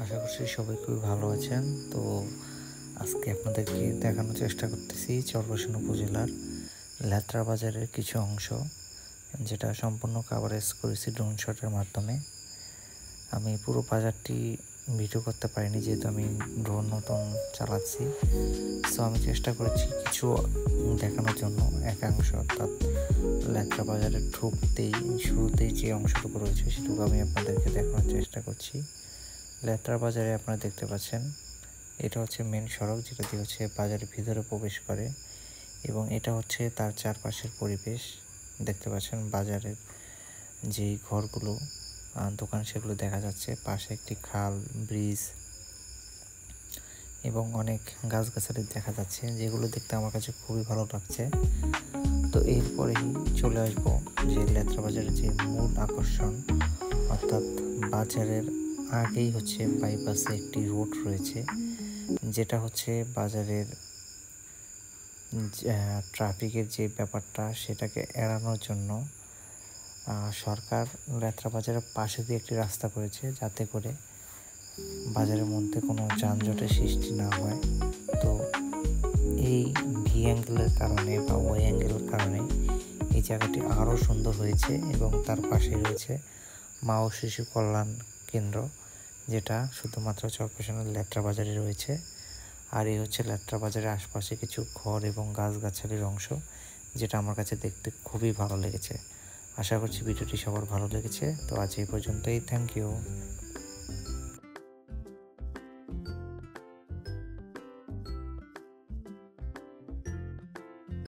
আশা করছি সবাই খুবই ভালো আছেন। তো আজকে আপনাদেরকে দেখানোর চেষ্টা করতেছি চরফ্যাশন উপজেলার লেত্রা বাজারের কিছু অংশ, যেটা সম্পূর্ণ কাভারেজ করেছি ড্রোন শটের মাধ্যমে। আমি পুরো বাজারটি ভিডিও করতে পারিনি, যেহেতু আমি ড্রোন নতুন চালাচ্ছি। সো আমি চেষ্টা করেছি কিছু দেখানোর জন্য একাংশ, অর্থাৎ লেত্রা বাজারের শুরুতেই যে অংশটুকু রয়েছে সেটুকু আমি আপনাদেরকে দেখানোর চেষ্টা করছি। লেত্রা বাজারে আপনারা দেখতে পাচ্ছেন, এটা হচ্ছে মেন সড়ক, যেটা দিয়ে হচ্ছে বাজারের ভিতরে প্রবেশ করে, এবং এটা হচ্ছে তার চারপাশের পরিবেশ। দেখতে পাচ্ছেন বাজারের যেই ঘরগুলো, দোকান, সেগুলো দেখা যাচ্ছে। পাশে একটি খাল, ব্রিজ এবং অনেক গাছগাছালি দেখা যাচ্ছে, যেগুলো দেখতে আমার কাছে খুবই ভালো লাগছে। তো এরপরেই চলে আসবো যে লেত্রা বাজারের যে মূল আকর্ষণ, অর্থাৎ বাজারের আগেই হচ্ছে বাইপাসে একটি রোড রয়েছে, যেটা হচ্ছে বাজারের ট্রাফিকের যে ব্যাপারটা সেটাকে এড়ানোর জন্য সরকার লেত্রা বাজারের পাশে দিয়ে একটি রাস্তা করেছে, যাতে করে বাজারের মধ্যে কোনো যানজটের সৃষ্টি না হয়। তো এই ভি অ্যাঙ্গেলের কারণে বা ওয়াই অ্যাঙ্গেলের কারণে এই জায়গাটি আরও সুন্দর হয়েছে, এবং তার পাশে রয়েছে মা ও শিশু কল্যাণ কেন্দ্র, যেটা শুধুমাত্র চরফ্যাশনের লেত্রা বাজারে রয়েছে। আর এই হচ্ছে লেত্রা বাজারের আশপাশে কিছু ঘর এবং গাছগাছালির অংশ, যেটা আমার কাছে দেখতে খুবই ভালো লেগেছে। আশা করছি ভিডিওটি সবার ভালো লেগেছে। তো আজ এই পর্যন্তই। Thank you.